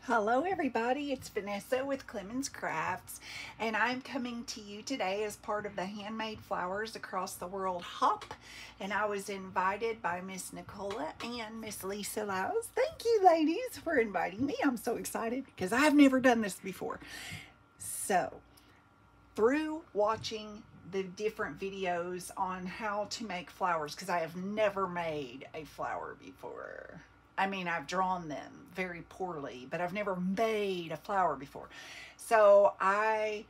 Hello everybody, it's Vanessa with Clemens Crafts, and I'm coming to you today as part of the Handmade Flowers Across the World Hop, and I was invited by Miss Nicola and Miss Lisa Lauze. Thank you ladies for inviting me. I'm so excited because I've never done this before. So, through watching the different videos on how to make flowers, because I have never made a flower before. I mean, I've drawn them very poorly, but I've never made a flower before. So I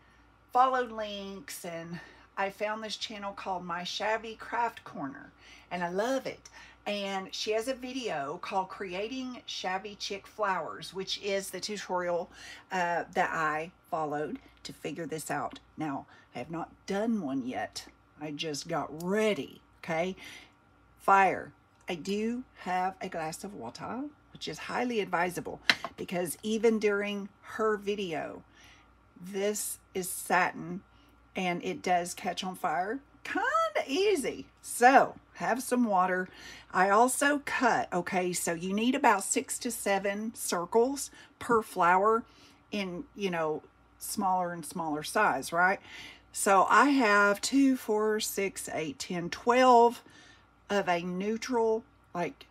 followed links and I found this channel called My Shabby Craft Corner, and I love it. And she has a video called Creating Shabby Chick Flowers, which is the tutorial that I followed to figure this out. Now, I have not done one yet. I just got ready, okay? Fire. I do have a glass of water, which is highly advisable because even during her video, this is satin and it does catch on fire kind of easy. So have some water. I also cut, okay, so you need about 6 to 7 circles per flower in, you know, smaller and smaller size, right? So I have 2, 4, 6, 8, 10, 12 of a neutral, like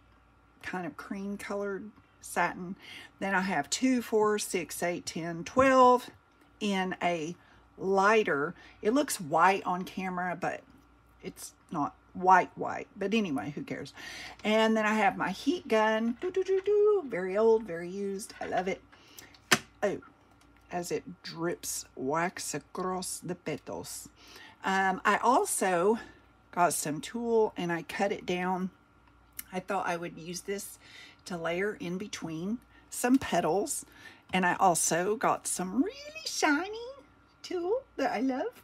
kind of cream colored satin. Then I have 2, 4, 6, 8, 10, 12 in a lighter. It looks white on camera, but it's not white, but anyway, who cares? And then I have my heat gun, very old, very used. I love it. Oh, as it drips wax across the petals. I also got some tulle and I cut it down. I thought I would use this to layer in between some petals. And I also got some really shiny tulle that I love.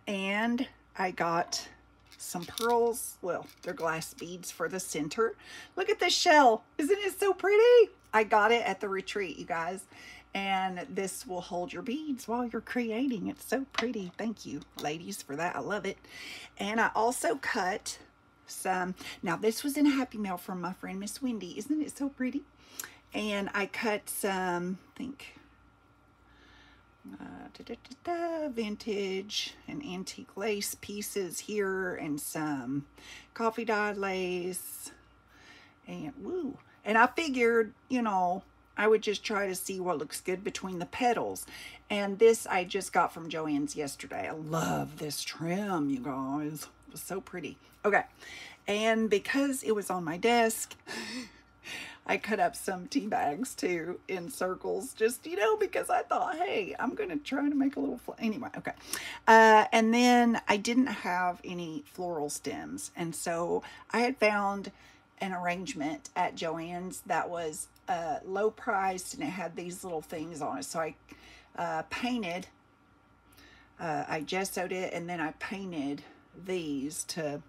And I got some pearls. Well, they're glass beads for the center. Look at this shell. Isn't it so pretty? I got it at the retreat, you guys. And this will hold your beads while you're creating. It's so pretty. Thank you, ladies, for that. I love it. And I also cut some. Now, this was in a Happy Mail from my friend, Miss Wendy. Isn't it so pretty? And I cut some, I think, vintage and antique lace pieces here and some coffee dyed lace. And, woo. And I figured, you know, I would just try to see what looks good between the petals. And this I just got from Joann's yesterday. I love this trim, you guys. It was so pretty. Okay. And because it was on my desk, I cut up some tea bags too in circles, just, you know, because I thought, hey, I'm going to try to make a little, anyway, okay. And then I didn't have any floral stems. And so I had found an arrangement at Joann's that was low priced and it had these little things on it. So I painted, I gessoed it, and then I painted these to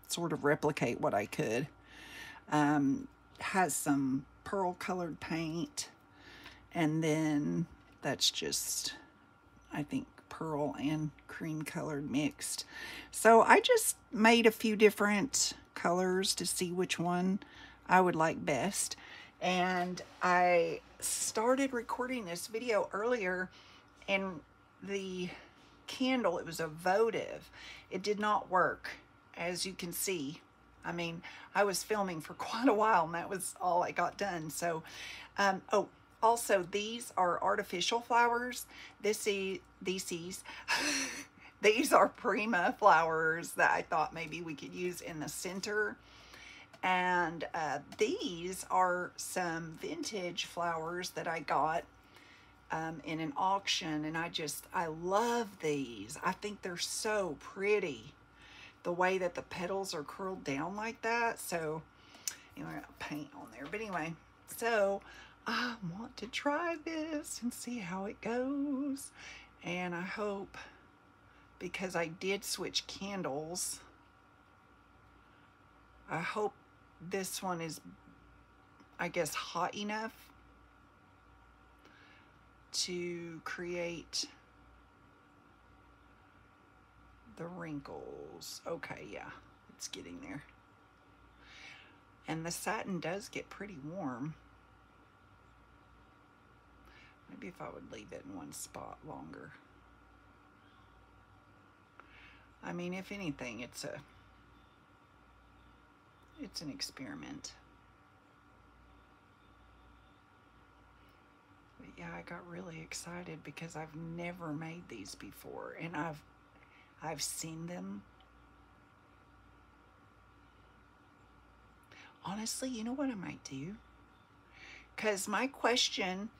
sort of replicate what I could. Has some pearl colored paint, and then that's just, I think, pearl and cream colored mixed. So I just made a few different colors to see which one I would like best. And I started recording this video earlier, and the candle, it was a votive. It did not work, as you can see. I mean, I was filming for quite a while, and that was all I got done. So, oh, also, these are artificial flowers. These are Prima flowers that I thought maybe we could use in the center. And these are some vintage flowers that I got in an auction, and I love these. I think they're so pretty, the way that the petals are curled down like that. So anyway, I got paint on there, but anyway, so I want to try this and see how it goes. And I hope, because I did switch candles, I hope this one is, I guess, hot enough to create the wrinkles. Okay, yeah, it's getting there. And the satin does get pretty warm. Maybe if I would leave it in one spot longer. I mean, if anything, it's an experiment. But yeah, I got really excited because I've never made these before, and I've seen them. Honestly, you know what I might do? Because my question,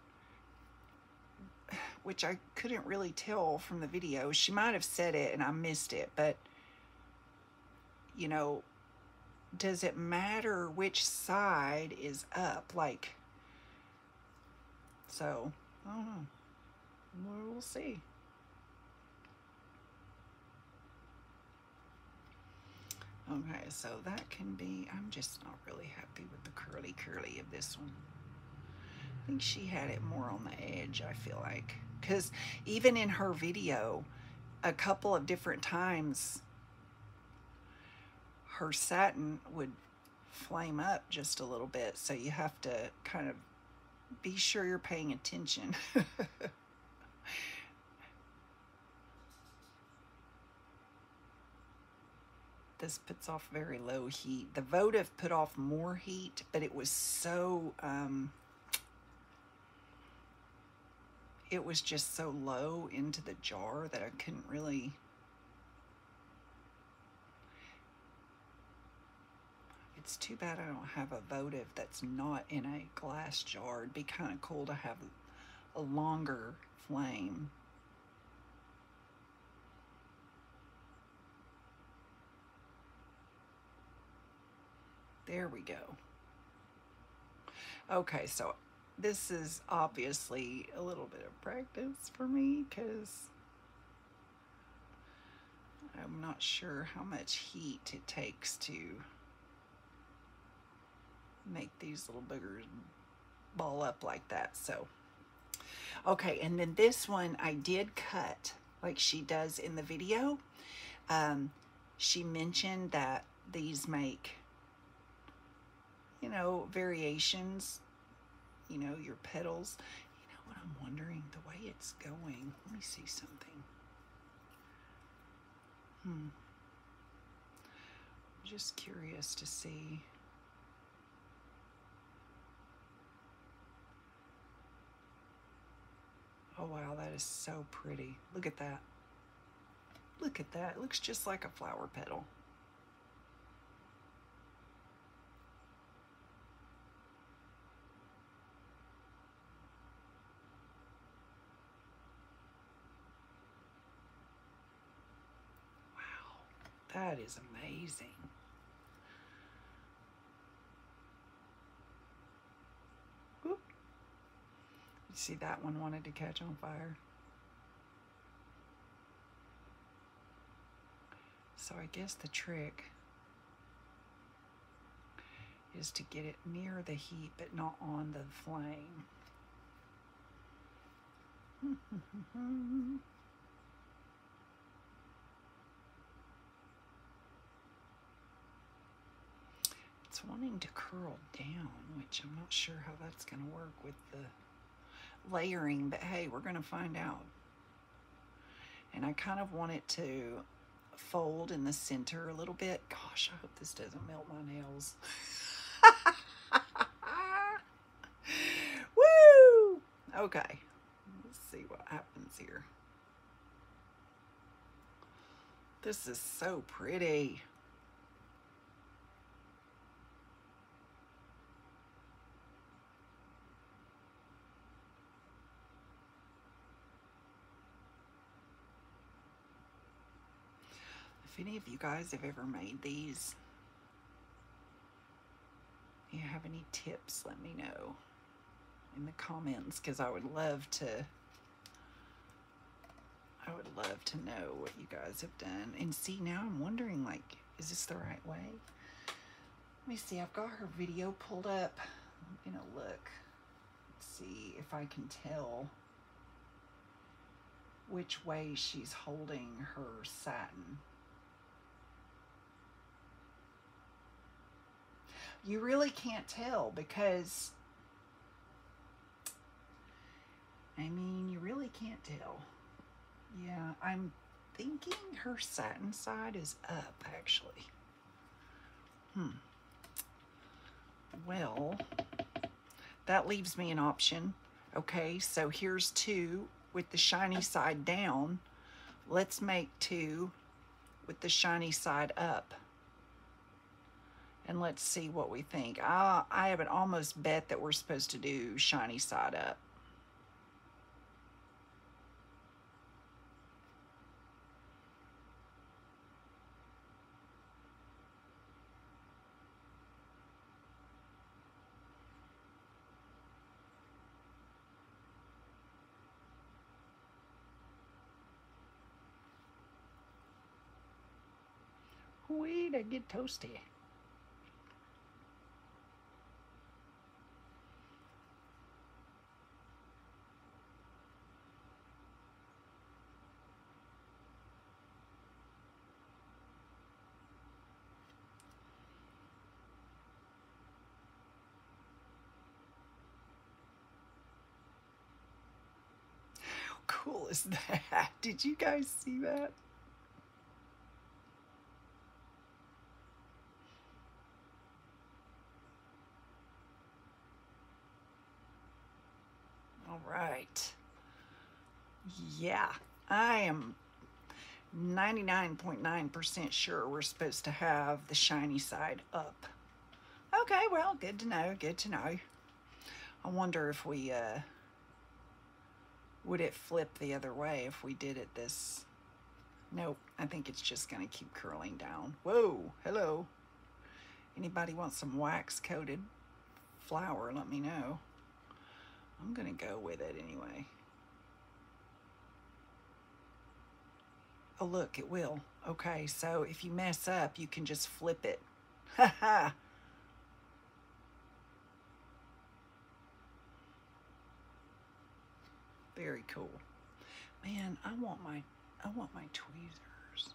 which I couldn't really tell from the video, she might have said it and I missed it, but you know, does it matter which side is up? Like, so, I don't know. We'll see. Okay, so that can be, I'm just not really happy with the curly of this one. I think she had it more on the edge, I feel like. Because even in her video, a couple of different times, her satin would flame up just a little bit. So you have to kind of be sure you're paying attention. This puts off very low heat. The votive put off more heat, but it was so, it was just so low into the jar that I couldn't really. It's too bad I don't have a votive that's not in a glass jar. It'd be kind of cool to have a longer flame. There we go. Okay, so this is obviously a little bit of practice for me because I'm not sure how much heat it takes to make these little boogers ball up like that. So, okay, and then this one I did cut like she does in the video. She mentioned that these make, you know, variations, you know, your petals. You know what I'm wondering? The way it's going. Let me see something. I'm just curious to see. Oh wow, that is so pretty. Look at that. Look at that. It looks just like a flower petal. That is amazing. Whoop. You see that one wanted to catch on fire. So I guess the trick is to get it near the heat but not on the flame. It's wanting to curl down, which I'm not sure how that's going to work with the layering, but hey, we're going to find out. And I kind of want it to fold in the center a little bit. Gosh, I hope this doesn't melt my nails. Woo! Okay, let's see what happens here. This is so pretty. If any of you guys have ever made these, if you have any tips, let me know in the comments, because I would love to know what you guys have done. And see, now I'm wondering, like, is this the right way? Let me see, I've got her video pulled up. I'm gonna look, see if I can tell which way she's holding her satin. You really can't tell because I mean, you really can't tell. Yeah, I'm thinking her satin side is up, actually. Well, that leaves me an option. Okay, so here's 2 with the shiny side down. Let's make 2 with the shiny side up. And let's see what we think. I have an almost bet that we're supposed to do shiny side up. Wait, I get toasty. How cool is that? Did you guys see that? All right. Yeah, I am 99.9% sure we're supposed to have the shiny side up. Okay, well, good to know, good to know. I wonder if we, would it flip the other way if we did it this? Nope, I think it's just gonna keep curling down. Whoa, hello. Anybody want some wax coated flour, let me know. I'm gonna go with it anyway. Oh, look, it will. Okay, so if you mess up, you can just flip it. Ha ha. Very cool. Man, I want my tweezers.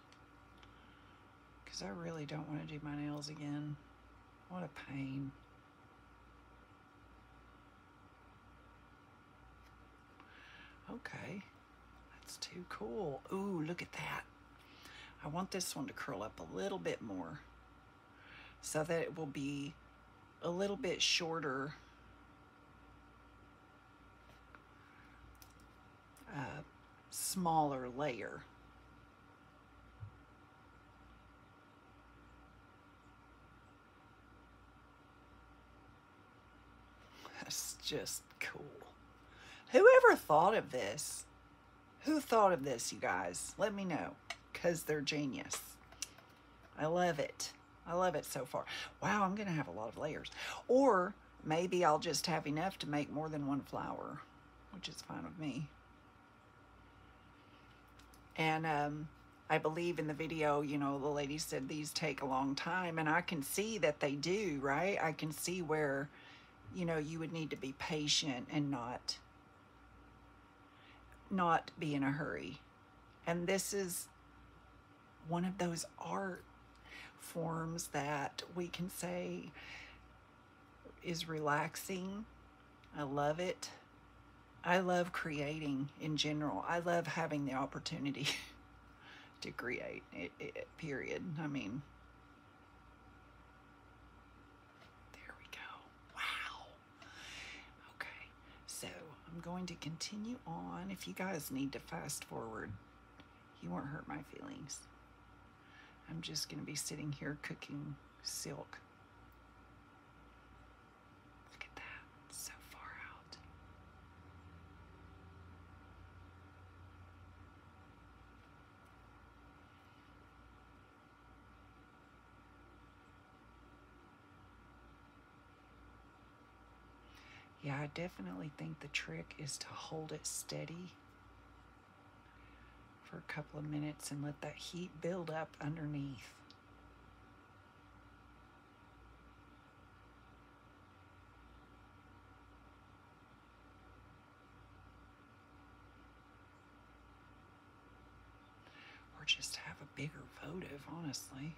Because I really don't want to do my nails again. What a pain. Okay. That's too cool. Ooh, look at that. I want this one to curl up a little bit more so that it will be a little bit shorter smaller layer. That's just cool. Whoever thought of this? Who thought of this, you guys? Let me know, because they're genius. I love it. I love it so far. Wow, I'm going to have a lot of layers. Or maybe I'll just have enough to make more than one flower, which is fine with me. And I believe in the video, you know, the lady said these take a long time, and I can see that they do, right? I can see where, you know, you would need to be patient and not be in a hurry. And this is one of those art forms that we can say is relaxing. I love it. I love creating in general. I love having the opportunity to create, period. I mean, there we go. Wow. Okay, so I'm going to continue on. If you guys need to fast forward, you won't hurt my feelings. I'm just going to be sitting here cooking silk. Look at that, it's so far out. Yeah, I definitely think the trick is to hold it steady for a couple of minutes and let that heat build up underneath. Or just have a bigger votive, honestly.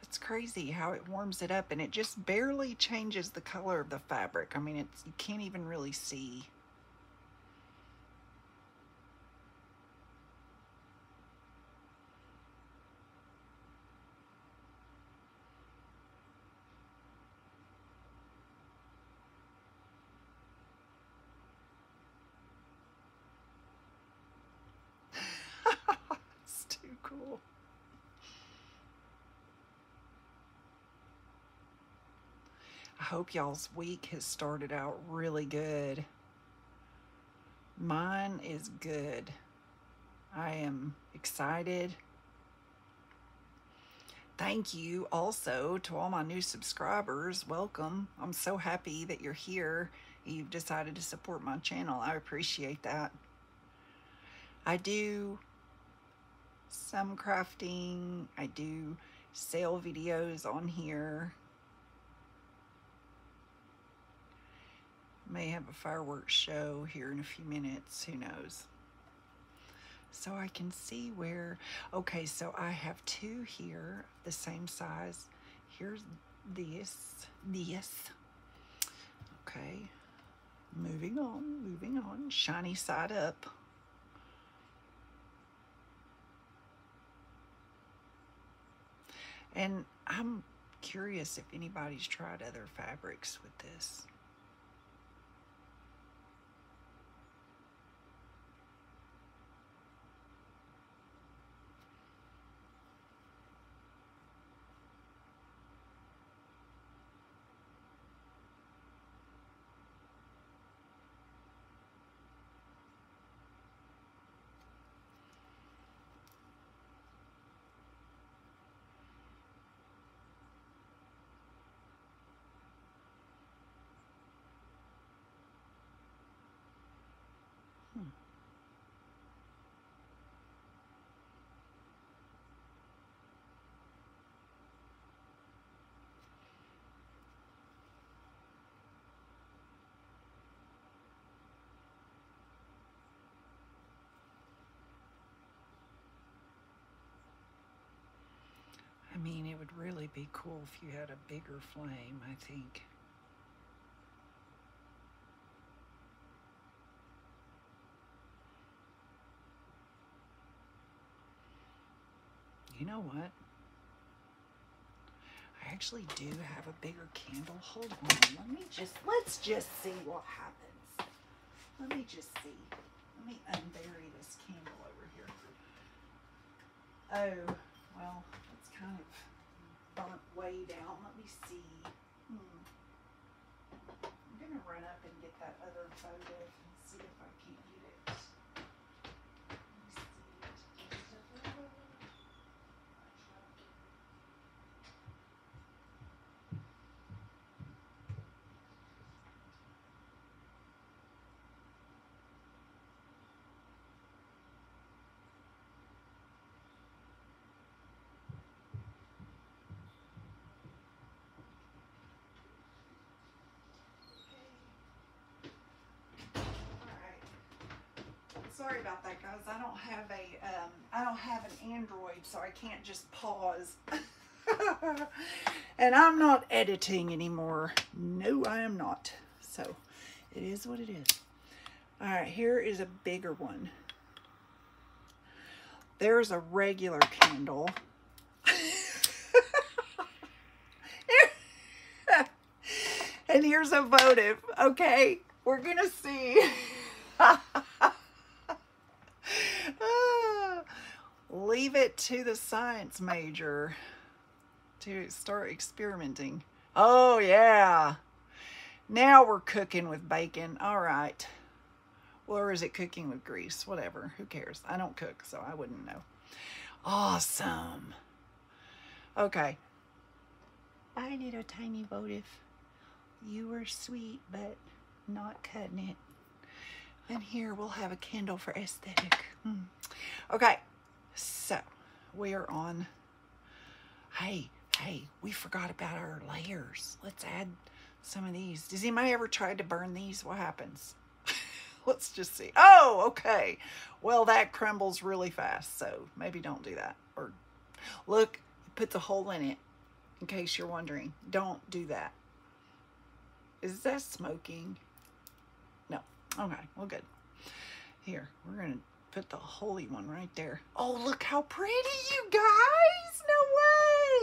It's crazy how it warms it up, and it just barely changes the color of the fabric. I mean, you can't even really see. hope y'all's week has started out really good. Mine is good. I am excited. Thank you also to all my new subscribers. Welcome. I'm so happy that you're here. You've decided to support my channel. I appreciate that. I do some crafting. I do sale videos on here. May have a fireworks show here in a few minutes. Who knows? So I can see where, okay, so I have two here, the same size. Here's this. Okay, moving on, shiny side up. And I'm curious if anybody's tried other fabrics with this. I mean, it would really be cool if you had a bigger flame, I think. You know what? I actually do have a bigger candle. Hold on. Let's just see what happens. Let me just see. Let me unbury this candle over here. Oh, well, it's kind of burnt way down. Let me see. I'm going to run up and get that other photo and see if I can get it. Let me see. Sorry about that, guys. I don't have an Android, so I can't just pause. And I'm not editing anymore. No, I am not. So it is what it is. All right, here is a bigger one. There's a regular candle. And here's a votive. Okay, we're gonna see. Leave it to the science major to start experimenting. Oh yeah, now we're cooking with bacon. All right, or is it cooking with grease? Whatever, who cares? I don't cook, so I wouldn't know. Awesome. Okay, I did a tiny votive. You were sweet, but not cutting it. And here we'll have a candle for aesthetic. Okay, so we are on. Hey, we forgot about our layers. Let's add some of these. Does anybody ever try to burn these? What happens? Let's just see. Oh, okay. Well, that crumbles really fast, so maybe don't do that. Or look, it puts a hole in it, in case you're wondering. Don't do that. Is that smoking? No. Okay, well, good. Here, we're going to put the holy one right there. Oh, look how pretty, you guys. No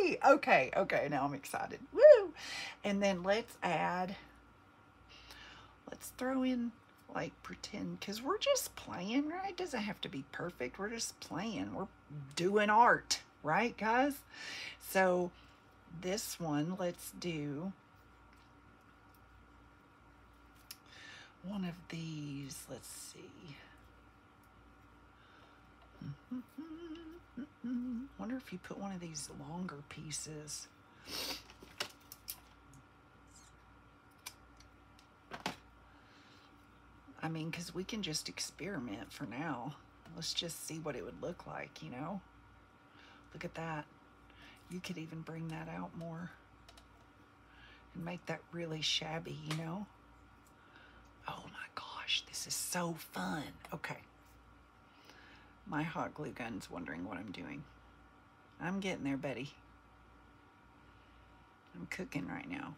way. Okay, now I'm excited. Woo. And then let's throw in, like, pretend, because we're just playing, right? It doesn't have to be perfect. We're just playing. We're doing art, right, guys? So this one, let's do one of these. Let's see. Wonder if you put one of these longer pieces. I mean, because we can just experiment for now. Let's just see what it would look like, you know? Look at that. You could even bring that out more and make that really shabby, you know? Oh my gosh, this is so fun. Okay. My hot glue gun's wondering what I'm doing. I'm getting there, Betty. I'm cooking right now.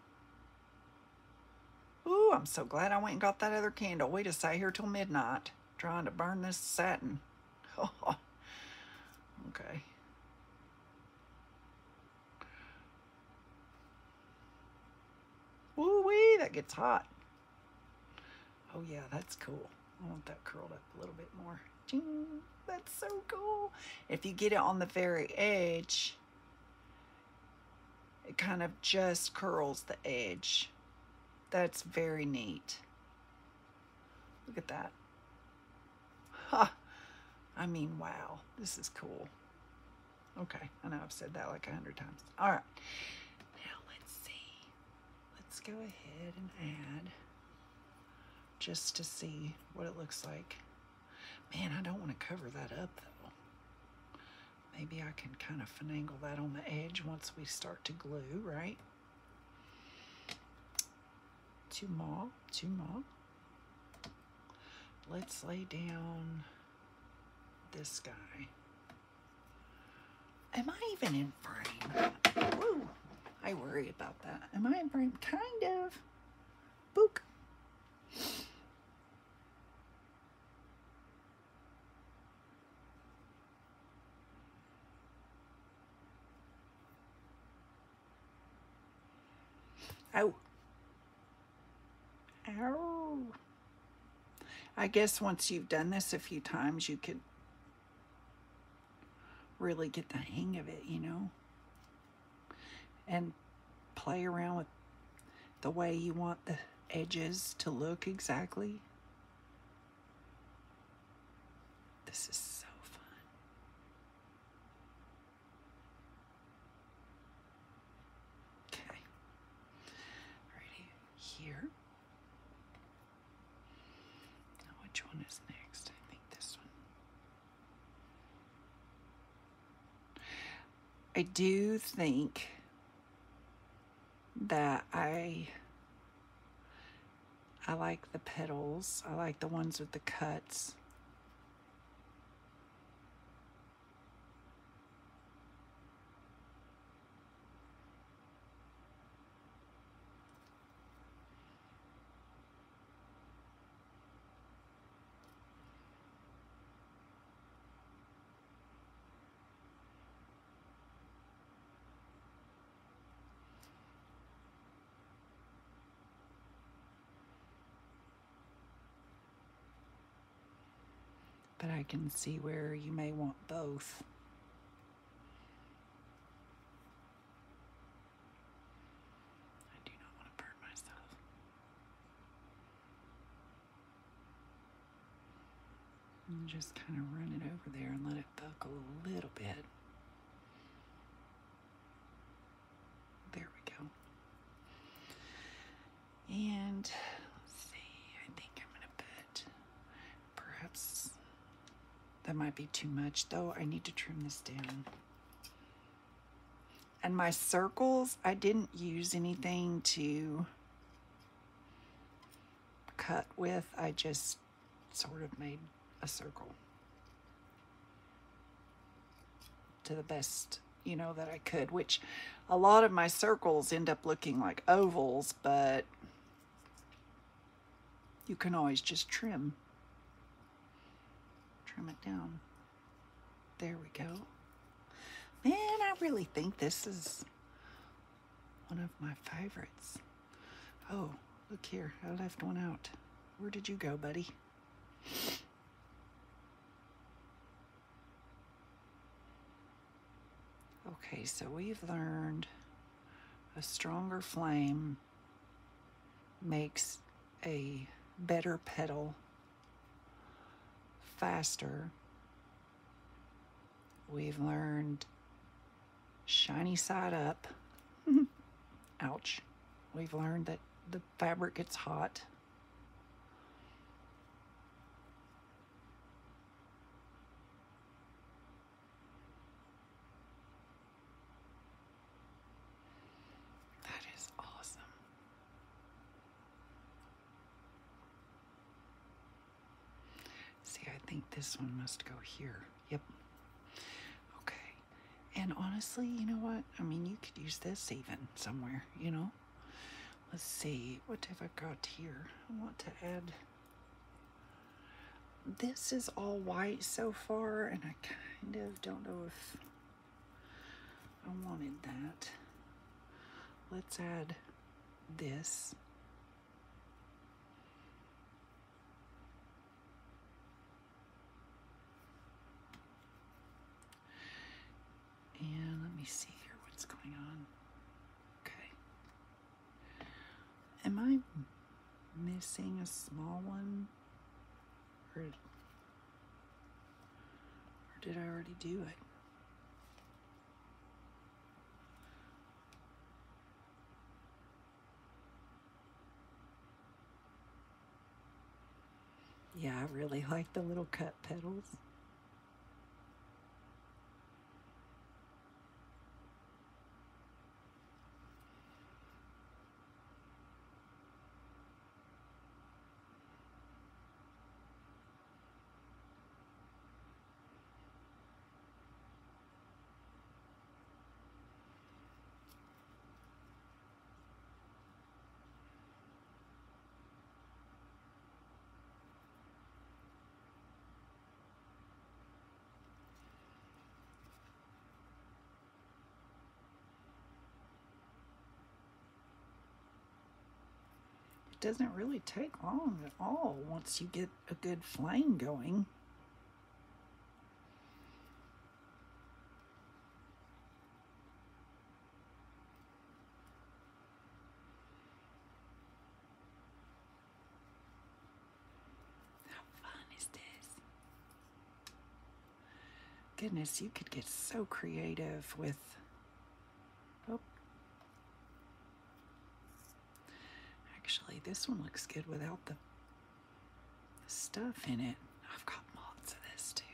Ooh, I'm so glad I went and got that other candle. We just sat here till midnight trying to burn this satin. Oh, okay. Woo-wee, that gets hot. Oh yeah, that's cool. I want that curled up a little bit more. Ching, that's so cool. If you get it on the very edge, it kind of just curls the edge. That's very neat. Look at that. Ha! I mean, wow, this is cool. Okay, I know I've said that like 100 times. All right, now let's see. Let's go ahead and add, just to see what it looks like. Man, I don't want to cover that up though. Maybe I can kind of finagle that on the edge once we start to glue, right? Too more. Let's lay down this guy. Am I even in frame? Woo! I worry about that. Am I in frame? Kind of. Book. Ow. Ow. I guess once you've done this a few times, you could really get the hang of it, you know, and play around with the way you want the edges to look exactly. This is so fun. Okay, ready here. Now which one is next? I think this one. I do think that I like the petals. I like the ones with the cuts. But I can see where you may want both. I do not want to burn myself. And just kind of run it over there and let it buckle a little bit. There we go. And let's see, I think I'm going to put perhaps. That might be too much, though. I need to trim this down. And my circles, I didn't use anything to cut with. I just sort of made a circle to the best, you know, that I could, which a lot of my circles end up looking like ovals, but you can always just trim it down. There we go. Man, I really think this is one of my favorites. Oh, look here, I left one out. Where did you go, buddy? Okay, so we've learned a stronger flame makes a better petal, faster. We've learned shiny side up. Ouch. We've learned that the fabric gets hot. That is awesome. See, I think this one must go here. Yep. Okay. And honestly, you know what? I mean, you could use this even somewhere, you know? Let's see. What have I got here? I want to add... This is all white so far, and I kind of don't know if I wanted that. Let's add this. And let me see here what's going on. Okay. Am I missing a small one? Or did I already do it? Yeah, I really like the little cut petals. Doesn't really take long at all once you get a good flame going. How fun is this? Goodness, you could get so creative with... Oh. Actually, this one looks good without the stuff in it. I've got lots of this too.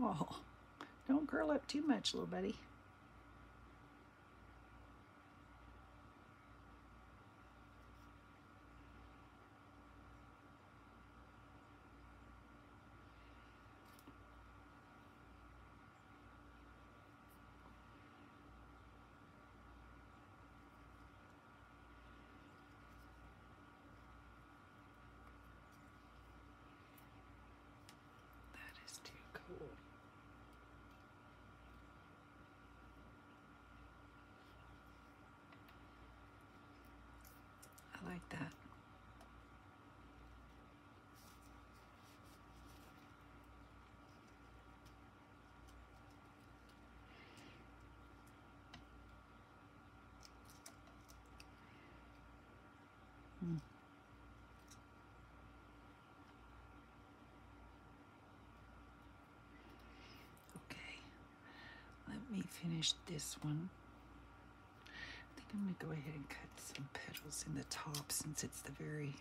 Oh, don't curl up too much, little buddy. That is too cool. I like that. Okay, let me finish this one. I think I'm going to go ahead and cut some petals in the top since it's the very...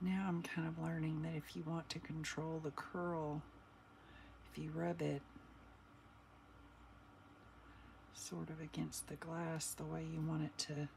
Now I'm kind of learning that if you want to control the curl, if you rub it sort of against the glass the way you want it to,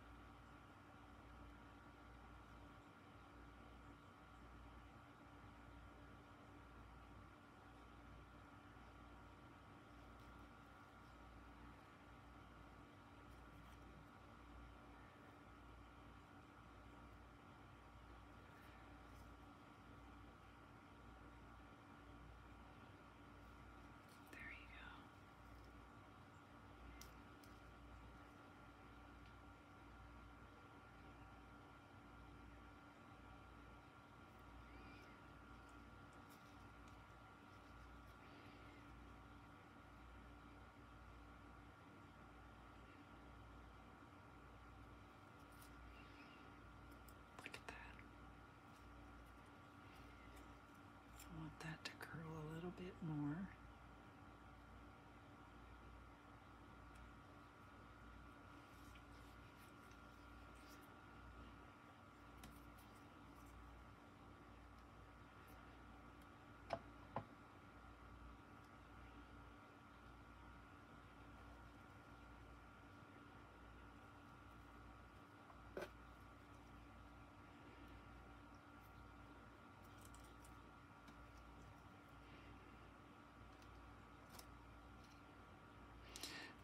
that to curl a little bit more.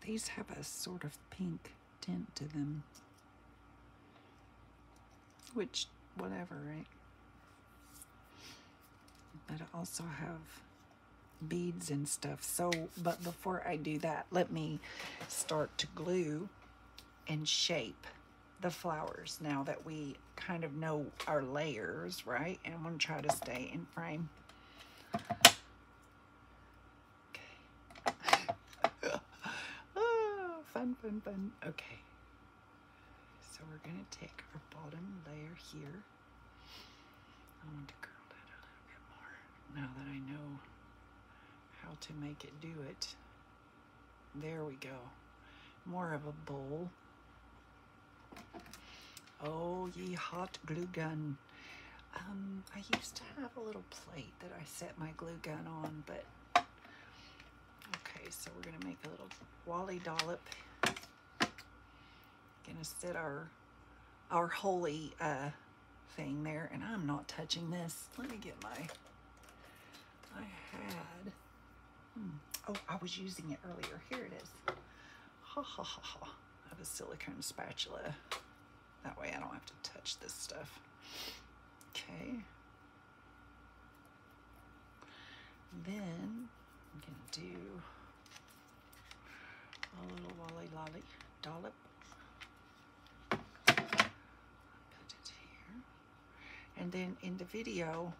These have a sort of pink tint to them, which, whatever, right? But I also have beads and stuff. So, but before I do that, let me start to glue and shape the flowers now that we kind of know our layers, right? And I'm going to try to stay in frame. Fun. Okay, so we're going to take our bottom layer here. I want to curl that a little bit more now that I know how to make it do it. There we go. More of a bowl. Oh, ye hot glue gun. I used to have a little plate that I set my glue gun on, but okay, so we're going to make a little Wally dollop. Gonna set our holy thing there, and I'm not touching this. Let me get my, I had, oh, I was using it earlier. Here it is. Ha ha ha ha. I have a silicone spatula. That way I don't have to touch this stuff. Okay. Then I'm gonna do a little Wally lolly dollop. Put it here. And then in the video,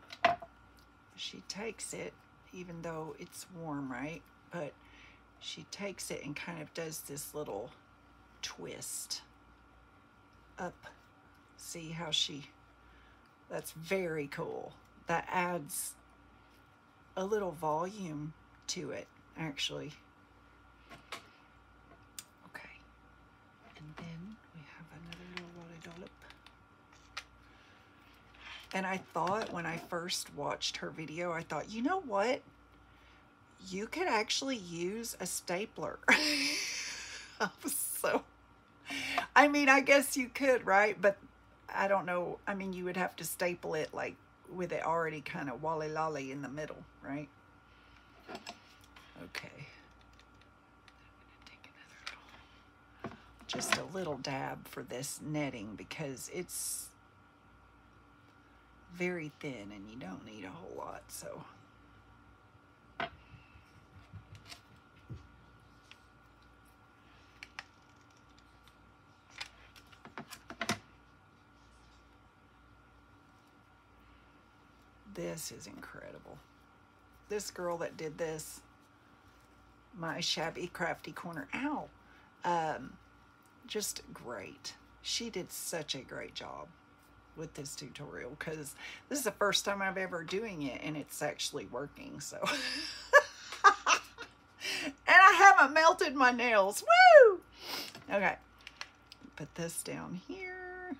she takes it, even though it's warm, right? But she takes it and kind of does this little twist up. See how she, that's very cool. That adds a little volume to it, actually. Okay, and then we have another little Wally dollop. And I thought when I first watched her video, I thought, you know what? You could actually use a stapler. I was so, I mean, I guess you could, right? But I don't know. I mean, you would have to staple it like with it already kind of Wally lolly in the middle, right? Okay. I'm gonna take another little, just a little dab for this netting because it's very thin and you don't need a whole lot, so. This is incredible. This girl that did this, my Shabby Crafty corner, ow, just great. She did such a great job with this tutorial because this is the first time I've ever doing it and it's actually working, so. And I haven't melted my nails, woo! Okay, put this down here.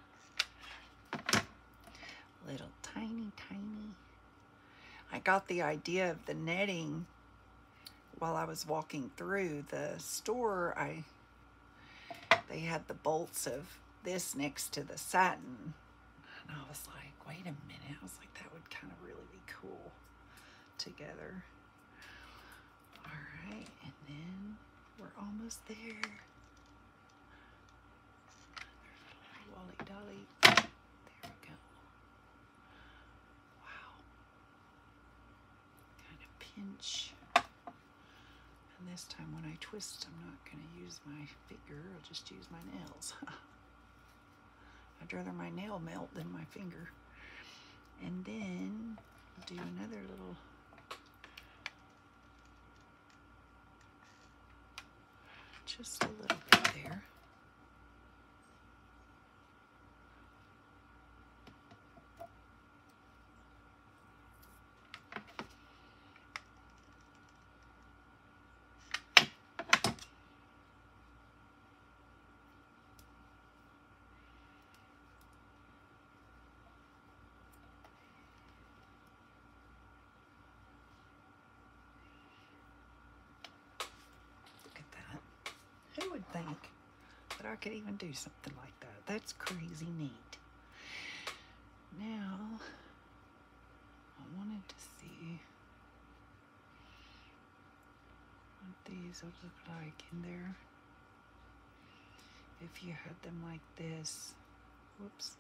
Little tiny, tiny. I got the idea of the netting while I was walking through the store. They had the bolts of this next to the satin. And I was like, wait a minute. I was like, that would kind of really be cool together. All right, and then we're almost there. Wally dolly. There we go. Wow. Kind of pinch. And this time when I twist, I'm not going to use my finger. I'll just use my nails. I'd rather my nail melt than my finger. And then do another little just a little bit there. Who would think that I could even do something like that? That's crazy neat. Now, I wanted to see what these would look like in there. If you had them like this, whoops,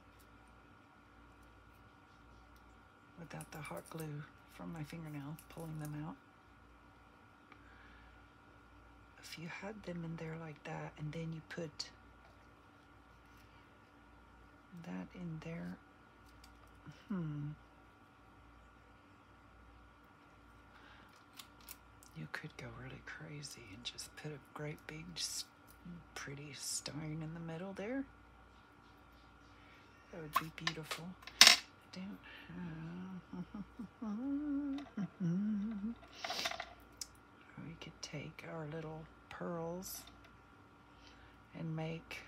without the hot glue from my fingernail, pulling them out. If you had them in there like that, and then you put that in there, you could go really crazy and just put a great big pretty stone in the middle there. That would be beautiful. I don't we could take our little pearls and make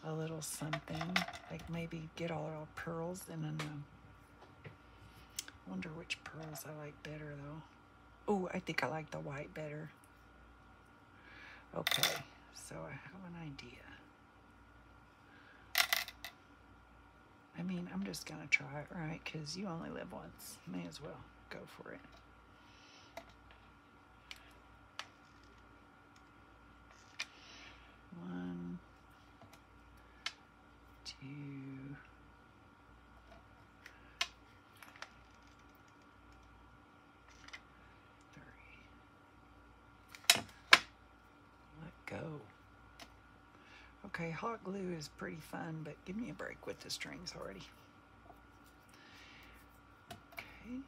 a little something, like maybe get all our pearls in a wonder which pearls I like better though. Oh, I think I like the white better. Okay, so I have an idea. I mean, I'm just gonna try it, right? Because you only live once. May as well go for it. One, two, three. Let go. Okay, hot glue is pretty fun, but give me a break with the strings already. Okay.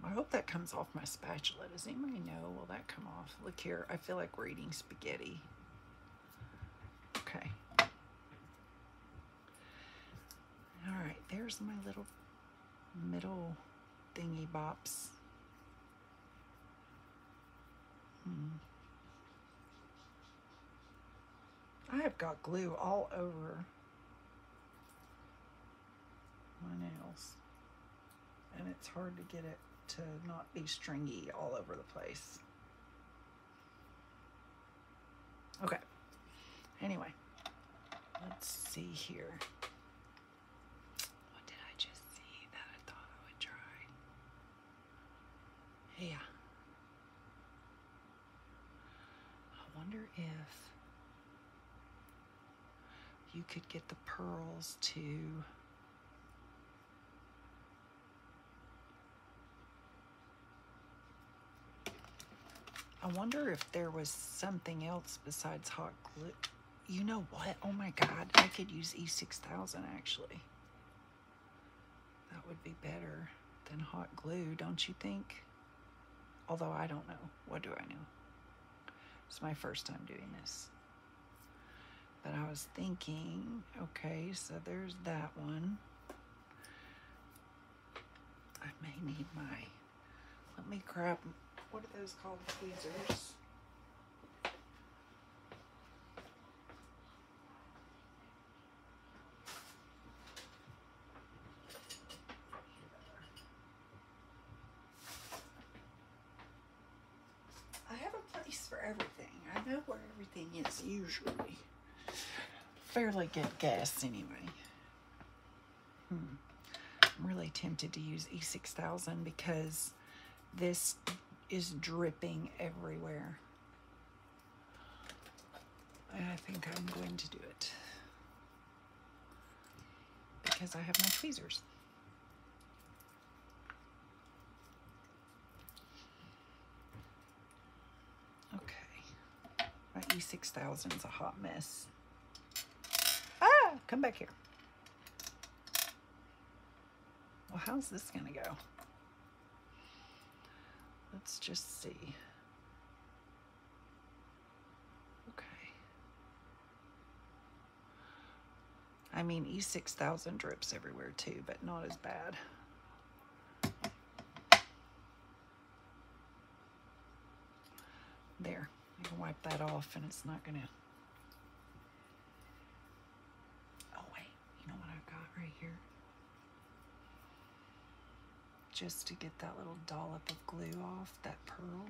I hope that comes off my spatula. Does anybody know? Will that come off? Look here. I feel like we're eating spaghetti. Okay. All right. There's my little middle thingy bops. I have got glue all over my nails, and it's hard to get it to not be stringy all over the place. Okay, anyway, let's see here. What did I just see that I thought I would try? Yeah. I wonder if you could get the pearls to I wonder if there was something else besides hot glue. You know what? Oh my God, I could use E6000 actually. That would be better than hot glue, don't you think? Although I don't know. What do I know? It's my first time doing this. But I was thinking, okay, so there's that one. I may need my, let me grab, what are those called, tweezers? everything. I know where everything is usually. Fairly good guess anyway. I'm really tempted to use E6000 because this is dripping everywhere. And I think I'm going to do it because I have my tweezers. Okay, my E6000 is a hot mess. Ah, come back here. Well, how's this gonna go? Let's just see. Okay. I mean, E6000 drips everywhere too, but not as bad. There, I can wipe that off and it's not gonna. Oh wait, you know what I've got right here? Just to get that little dollop of glue off, that pearl.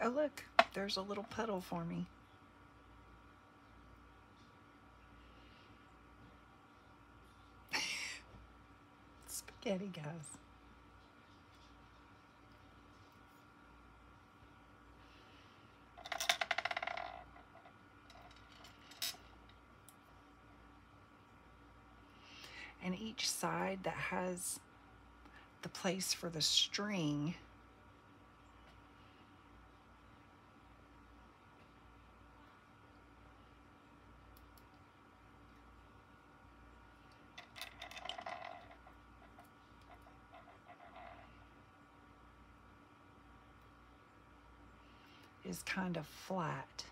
Oh look, there's a little puddle for me. Spaghetti, guys. And each side that has the place for the string is kind of flat.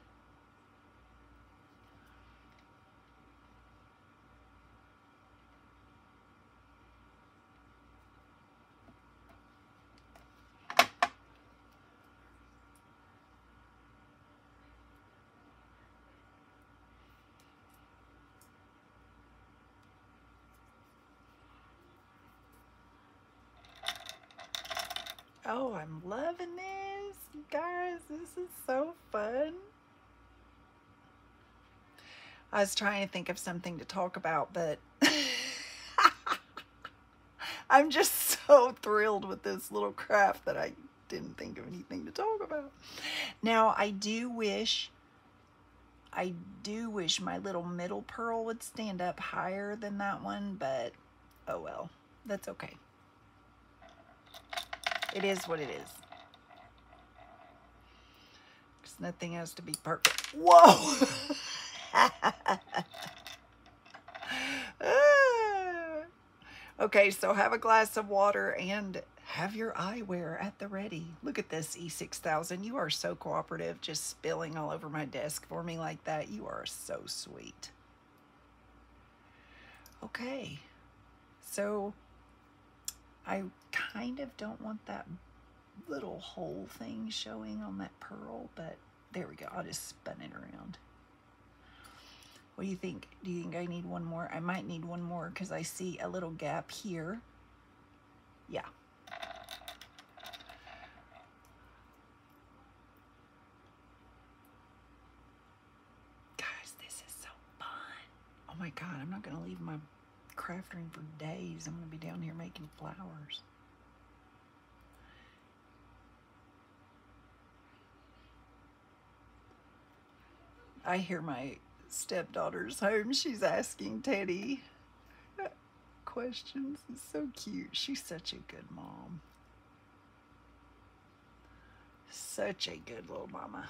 Oh, I'm loving this, you guys. This is so fun. I was trying to think of something to talk about, but I'm just so thrilled with this little craft that I didn't think of anything to talk about. Now, I do wish my little middle pearl would stand up higher than that one, but oh well, that's okay. It is what it is. Because nothing has to be perfect. Whoa! Okay, so have a glass of water and have your eyewear at the ready. Look at this, E6000. You are so cooperative, just spilling all over my desk for me like that. You are so sweet. Okay, so I kind of don't want that little hole thing showing on that pearl, but there we go. I'll just spin it around. What do you think? Do you think I need one more? I might need one more because I see a little gap here. Yeah. Guys, this is so fun. Oh my God, I'm not going to leave my craft room for days. I'm going to be down here making flowers. I hear my stepdaughter's home. She's asking Teddy questions. It's so cute. She's such a good mom. Such a good little mama.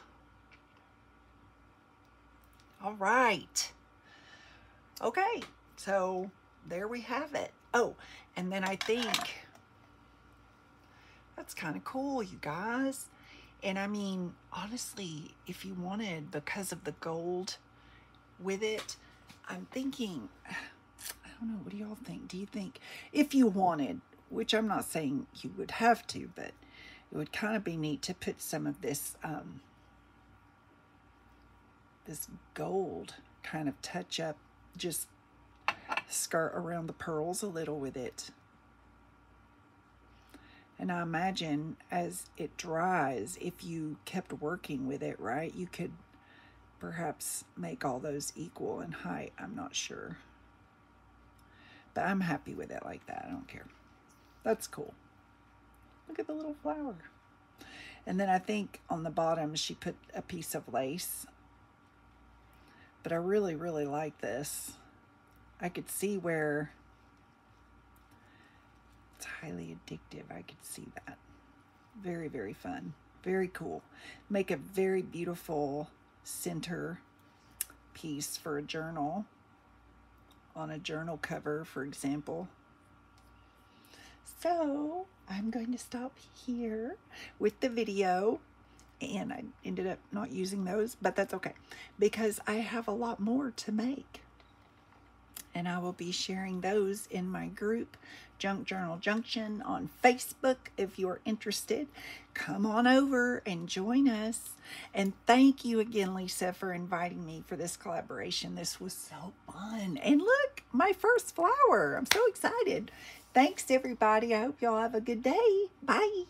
All right. Okay, so there we have it. Oh, and then I think that's kind of cool, you guys. And I mean, honestly, if you wanted, because of the gold with it, I'm thinking, don't know. What do y'all think? Do you think if you wanted, which I'm not saying you would have to, but it would kind of be neat to put some of this, this gold kind of touch up, just skirt around the pearls a little with it. And I imagine as it dries, if you kept working with it, right, you could perhaps make all those equal in height. I'm not sure. But I'm happy with it like that. I don't care. That's cool. Look at the little flower. And then I think on the bottom she put a piece of lace. But I really, really like this. I could see where it's highly addictive. I could see that. Very, very fun. Very cool. Make a very beautiful center piece for a journal. On a journal cover, for example. So I'm going to stop here with the video. And I ended up not using those, but that's okay. Because I have a lot more to make. And I will be sharing those in my group, Junk Journal Junction, on Facebook. If you're interested, come on over and join us. And thank you again, Lisa, for inviting me for this collaboration. This was so fun. And look, my first flower. I'm so excited. Thanks, everybody. I hope y'all have a good day. Bye.